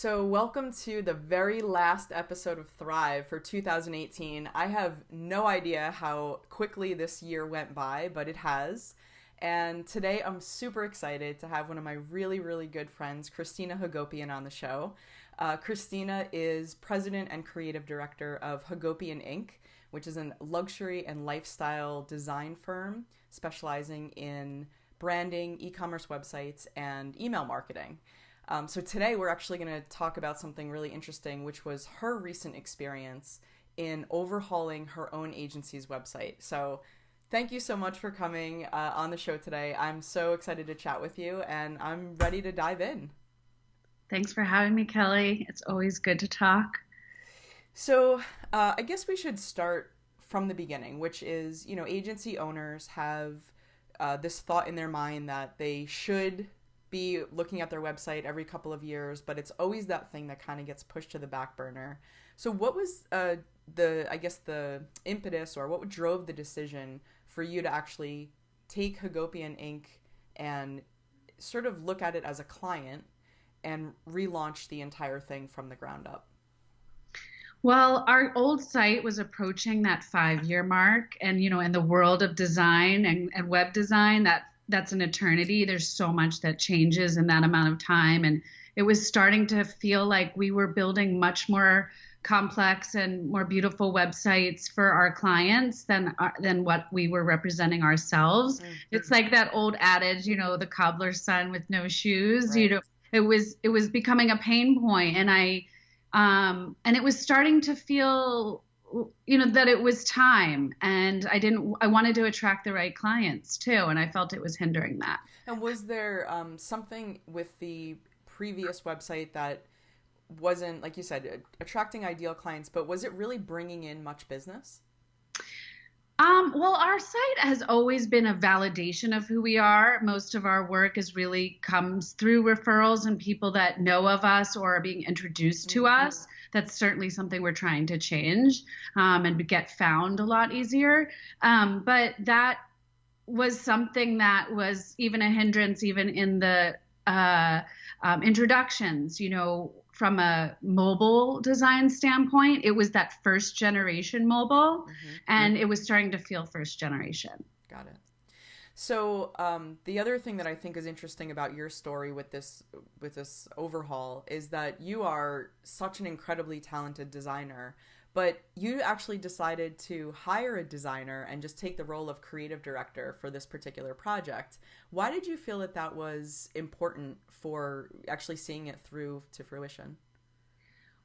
So, welcome to the very last episode of Thrive for 2018. I have no idea how quickly this year went by, but it has. And today I'm super excited to have one of my really, really good friends, Christina Hagopian, on the show. Christina is president and creative director of Hagopian Inc., which is a luxury and lifestyle design firm specializing in branding, e-commerce websites, and email marketing. So today we're actually going to talk about something really interesting, which was her recent experience in overhauling her own agency's website. So thank you so much for coming on the show today. I'm so excited to chat with you, and I'm ready to dive in. Thanks for having me, Kelly. It's always good to talk. So I guess we should start from the beginning, which is, agency owners have this thought in their mind that they should be looking at their website every couple of years, but it's always that thing that kind of gets pushed to the back burner. So what was the impetus, or what drove the decision for you to actually take Hagopian Inc. and sort of look at it as a client and relaunch the entire thing from the ground up? Well, our old site was approaching that 5-year mark, and in the world of design and web design, that's an eternity. There's so much that changes in that amount of time. And it was starting to feel like we were building much more complex and more beautiful websites for our clients than what we were representing ourselves. Mm-hmm. It's like that old adage, the cobbler's son with no shoes. Right. It was becoming a pain point, and and it was starting to feel that it was time, and I wanted to attract the right clients too, and I felt it was hindering that. And was there something with the previous website that wasn't, like you said, attracting ideal clients, but was it really bringing in much business? Well, our site has always been a validation of who we are. Most of our work comes through referrals and people that know of us or are being introduced to us. That's certainly something we're trying to change and get found a lot easier. But that was something that was even a hindrance, even in the introductions, from a mobile design standpoint. It was that first generation mobile, and it was starting to feel first generation. Got it. So the other thing that I think is interesting about your story with this overhaul is that you are such an incredibly talented designer, but you actually decided to hire a designer and just take the role of creative director for this particular project. Why did you feel that was important for actually seeing it through to fruition?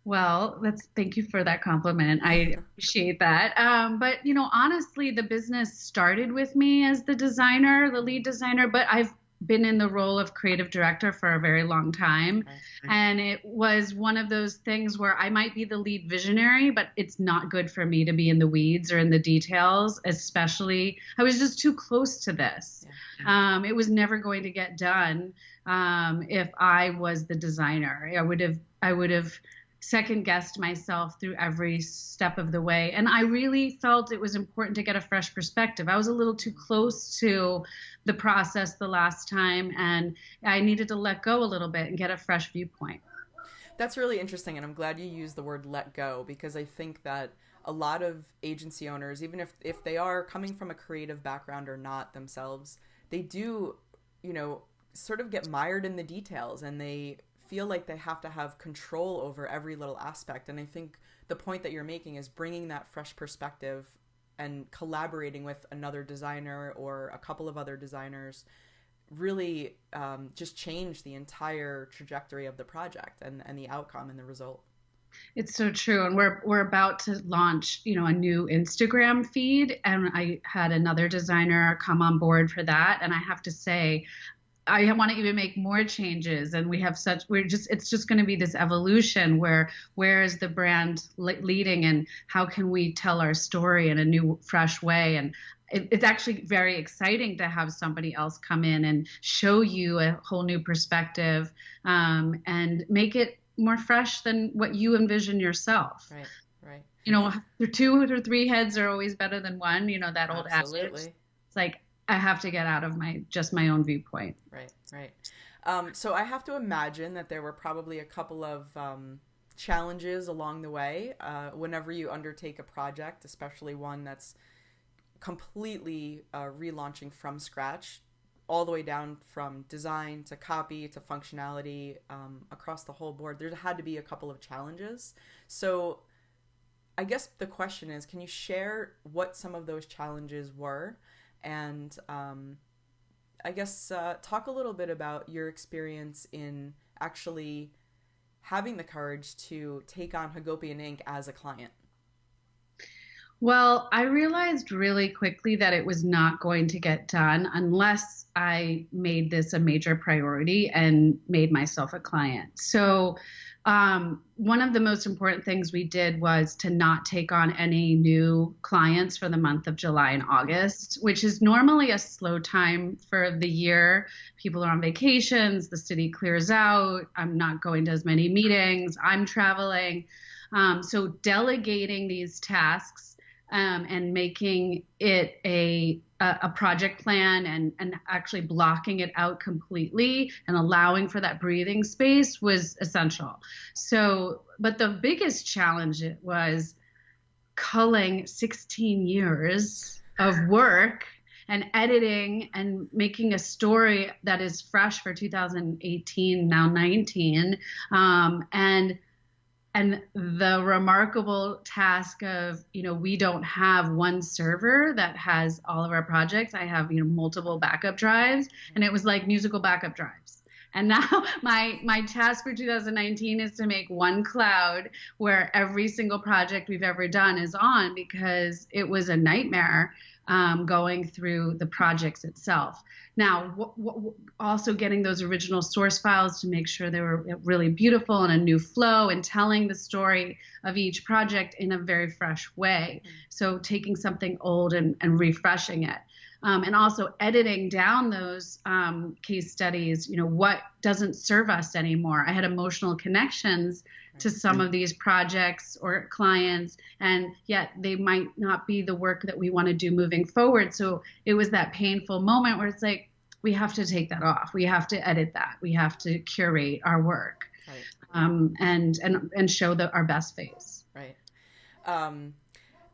Well, thank you for that compliment. I appreciate that. But, honestly, the business started with me as the lead designer, but I've been in the role of creative director for a very long time. And it was one of those things where I might be the lead visionary, but it's not good for me to be in the weeds or in the details, especially I was just too close to this. Yeah. It was never going to get done if I was the designer. I would have second guessed myself through every step of the way. And I really felt it was important to get a fresh perspective. I was a little too close to the process the last time, and I needed to let go a little bit and get a fresh viewpoint. That's really interesting, and I'm glad you used the word let go, because I think that a lot of agency owners, even if they are coming from a creative background or not themselves, they do, sort of get mired in the details, and they feel like they have to have control over every little aspect. And I think the point that you're making is bringing that fresh perspective and collaborating with another designer or a couple of other designers really just change the entire trajectory of the project and the outcome and the result. It's so true. And we're about to launch, a new Instagram feed, and I had another designer come on board for that. And I have to say, I want to even make more changes, and it's just going to be this evolution where is the brand leading, and how can we tell our story in a new, fresh way? And it's actually very exciting to have somebody else come in and show you a whole new perspective, and make it more fresh than what you envision yourself. Right. Two or three heads are always better than one, that old Absolutely. adage. It's like, I have to get out of my own viewpoint. Right. So I have to imagine that there were probably a couple of challenges along the way whenever you undertake a project, especially one that's completely relaunching from scratch, all the way down from design to copy to functionality across the whole board. There had to be a couple of challenges. So I guess the question is, can you share what some of those challenges were? And I guess talk a little bit about your experience in actually having the courage to take on Hagopian Inc. as a client. Well, I realized really quickly that it was not going to get done unless I made this a major priority and made myself a client. So one of the most important things we did was to not take on any new clients for the month of July and August, which is normally a slow time for the year. People are on vacations, the city clears out, I'm not going to as many meetings, I'm traveling. So delegating these tasks and making it a project plan and actually blocking it out completely and allowing for that breathing space was essential. So, but the biggest challenge was culling 16 years of work and editing and making a story that is fresh for 2018, now 19, and the remarkable task of, we don't have one server that has all of our projects. I have, multiple backup drives, and it was like musical backup drives. And now my task for 2019 is to make one cloud where every single project we've ever done is on, because it was a nightmare going through the projects itself. Now, also getting those original source files to make sure they were really beautiful and a new flow and telling the story of each project in a very fresh way. So taking something old and refreshing it. And also editing down those case studies, what doesn't serve us anymore. I had emotional connections to some of these projects or clients, and yet they might not be the work that we want to do moving forward. So it was that painful moment where it's like, we have to take that off. We have to edit that. We have to curate our work, right. And show our best face. Right.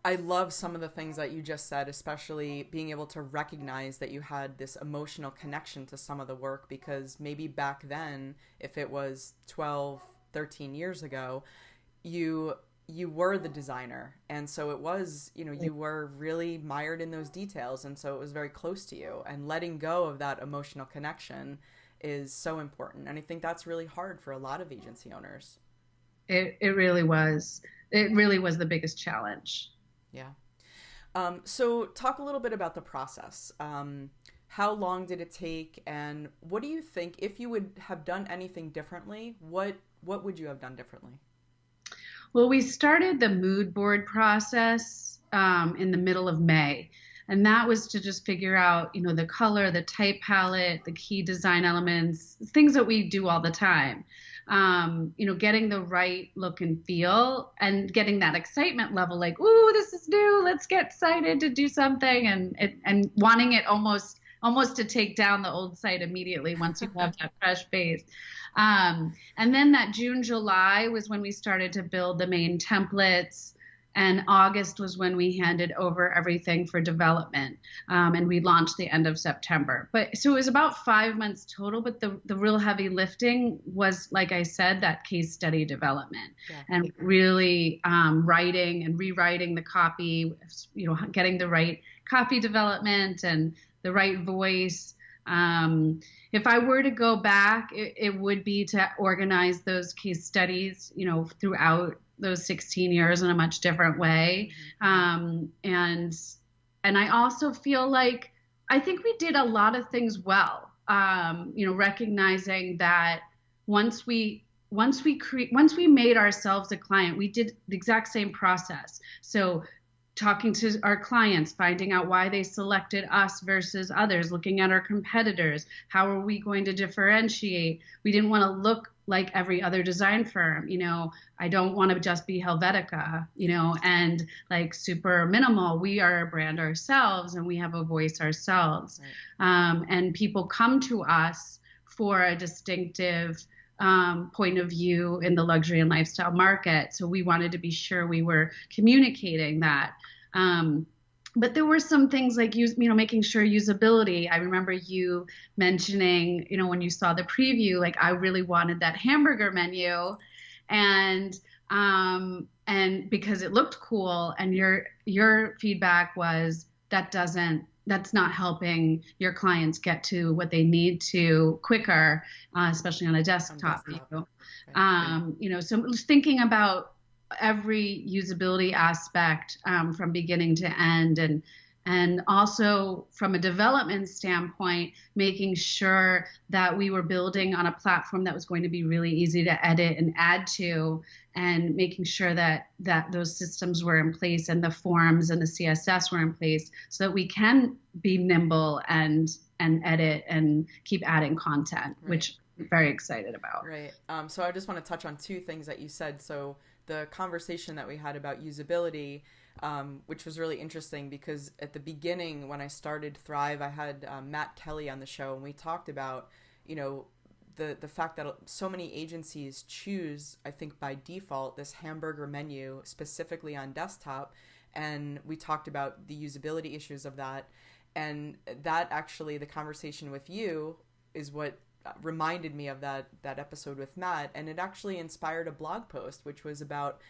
I love some of the things that you just said, especially being able to recognize that you had this emotional connection to some of the work, because maybe back then, if it was 12, 13 years ago, you were the designer. And so it was, you were really mired in those details. And so it was very close to you, and letting go of that emotional connection is so important. And I think that's really hard for a lot of agency owners. It really was. It really was the biggest challenge. Yeah. So talk a little bit about the process. How long did it take, and what do you think, if you would have done anything differently, what would you have done differently? Well, we started the mood board process in the middle of May, and that was to just figure out, the color, the type palette, the key design elements, things that we do all the time. Getting the right look and feel, and getting that excitement level, like, ooh, this is new, let's get excited to do something, and wanting it almost to take down the old site immediately once you have that fresh base. And then that June, July was when we started to build the main templates, and August was when we handed over everything for development, and we launched the end of September. So it was about 5 months total, but the real heavy lifting was, like I said, that case study development, and really writing and rewriting the copy, getting the right copy development and the right voice. If I were to go back, it would be to organize those case studies, throughout those 16 years in a much different way. And I also feel like, I think we did a lot of things well, recognizing that once we made ourselves a client, we did the exact same process. So talking to our clients, finding out why they selected us versus others, looking at our competitors, how are we going to differentiate? We didn't want to look like every other design firm. I don't want to just be Helvetica, and like super minimal. We are a brand ourselves, and we have a voice ourselves. Right. And people come to us for a distinctive point of view in the luxury and lifestyle market. So we wanted to be sure we were communicating that. But there were some things like making sure usability. I remember you mentioning, when you saw the preview, like I really wanted that hamburger menu, and because it looked cool, and your feedback was that's not helping your clients get to what they need to quicker, especially on a desktop view. Right. So thinking about every usability aspect from beginning to end, and also from a development standpoint, making sure that we were building on a platform that was going to be really easy to edit and add to, and making sure that those systems were in place and the forms and the CSS were in place so that we can be nimble and edit and keep adding content, right. Which I'm very excited about. Right. So I just want to touch on two things that you said. So the conversation that we had about usability, which was really interesting because at the beginning when I started Thrive, I had Matt Kelly on the show, and we talked about, the fact that so many agencies choose, I think by default, this hamburger menu specifically on desktop. And we talked about the usability issues of that. And that actually, the conversation with you is what reminded me of that episode with Matt, and it actually inspired a blog post which was about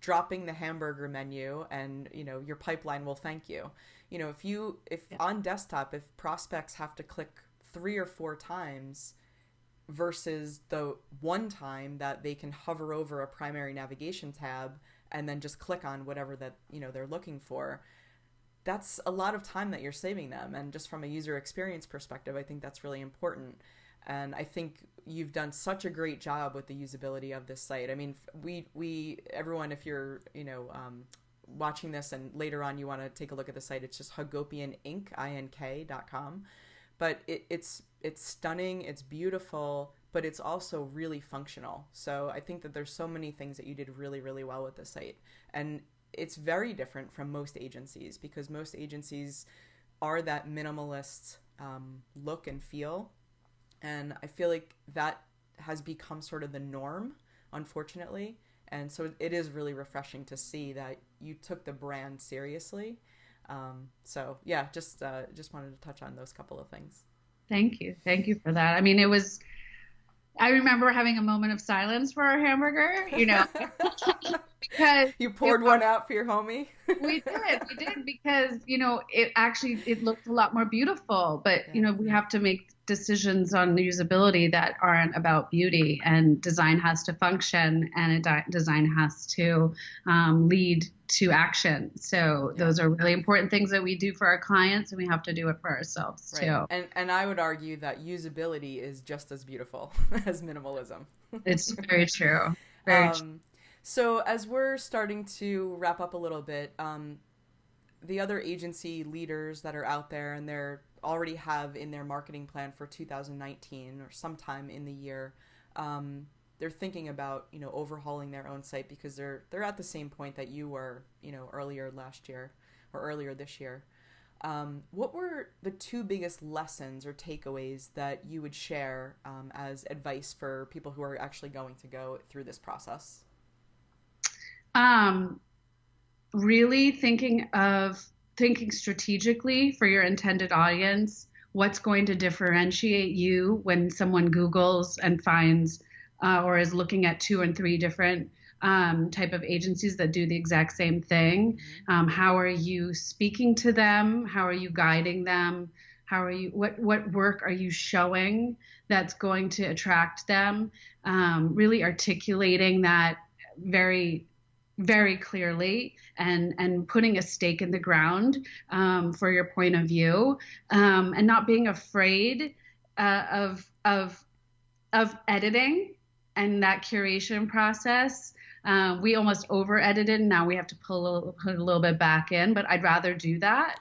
dropping the hamburger menu, and your pipeline will thank you. If on desktop, if prospects have to click 3 or 4 times versus the one time that they can hover over a primary navigation tab and then just click on whatever that they're looking for, that's a lot of time that you're saving them. And just from a user experience perspective, I think that's really important. And I think you've done such a great job with the usability of this site. I mean, everyone, if you're, watching this and later on you want to take a look at the site, it's just hagopian.com. But it's stunning, it's beautiful, but it's also really functional. So I think that there's so many things that you did really, really well with the site. And it's very different from most agencies, because most agencies are that minimalist look and feel. And I feel like that has become sort of the norm, unfortunately. And so it is really refreshing to see that you took the brand seriously. So yeah, just wanted to touch on those couple of things. Thank you for that. I mean, I remember having a moment of silence for our hamburger, because you poured one out for your homie. we did because, it looked a lot more beautiful, but we have to make decisions on the usability that aren't about beauty, and design has to function, and design has to lead to action. So those are really important things that we do for our clients, and we have to do it for ourselves too. And I would argue that usability is just as beautiful as minimalism. It's very true. Very true. So as we're starting to wrap up a little bit, the other agency leaders that are out there, and they're already have in their marketing plan for 2019 or sometime in the year, they're thinking about, overhauling their own site because they're at the same point that you were, earlier last year or earlier this year. What were the 2 biggest lessons or takeaways that you would share as advice for people who are actually going to go through this process? Really thinking strategically for your intended audience, what's going to differentiate you when someone Googles and finds or is looking at 2 and 3 different type of agencies that do the exact same thing. Mm-hmm. How are you speaking to them? How are you guiding them? What work are you showing that's going to attract them? Really articulating that very, very clearly, and putting a stake in the ground for your point of view, and not being afraid of editing and that curation process. We almost over-edited, and now we have to put a little bit back in, but I'd rather do that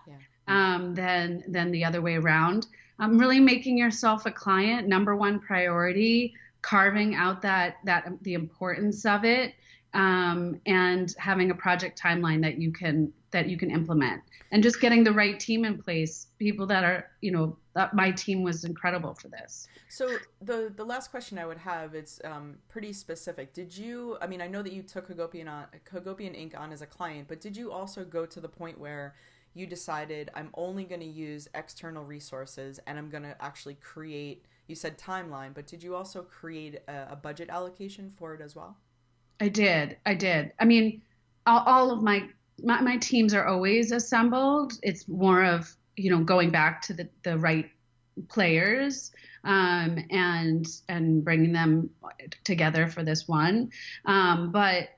than the other way around. Really making yourself a client number 1 priority, carving out that the importance of it, and having a project timeline that you can implement, and just getting the right team in place, people that are, that my team was incredible for this. So the last question I would have, it's pretty specific. I know that you took Hagopian Inc. on as a client, but did you also go to the point where you decided, I'm only going to use external resources and I'm going to actually create, you said timeline, but did you also create a budget allocation for it as well? I did. I mean, all of my teams are always assembled. It's more of, going back to the right players, and bringing them together for this one. But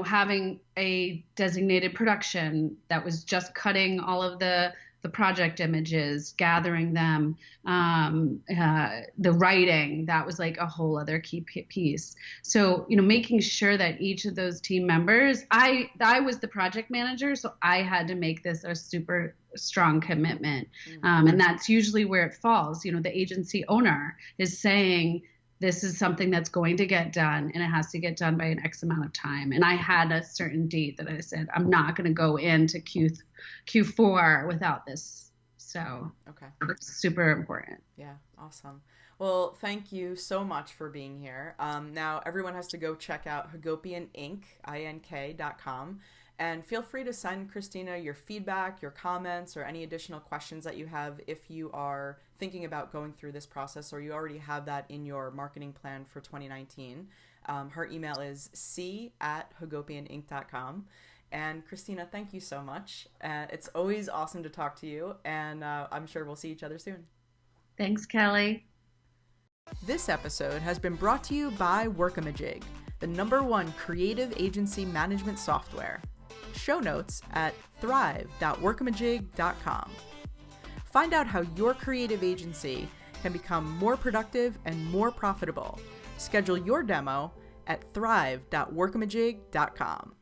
having a designated production that was just cutting all of the project images, gathering them, the writing, that was like a whole other key piece. So, making sure that each of those team members, I was the project manager, so I had to make this a super strong commitment. And that's usually where it falls. The agency owner is saying, this is something that's going to get done, and it has to get done by an X amount of time. And I had a certain date that I said, I'm not going to go into Q4 without this. So okay, it's super important. Yeah, awesome. Well, thank you so much for being here. Now everyone has to go check out Hagopian Inc. INK.com. And feel free to send Christina your feedback, your comments, or any additional questions that you have if you are thinking about going through this process or you already have that in your marketing plan for 2019. Her email is c@hagopianinc.com. And Christina, thank you so much. It's always awesome to talk to you, and I'm sure we'll see each other soon. Thanks, Kelly. This episode has been brought to you by Workamajig, the #1 creative agency management software. Show notes at thrive.workamajig.com. Find out how your creative agency can become more productive and more profitable. Schedule your demo at thrive.workamajig.com.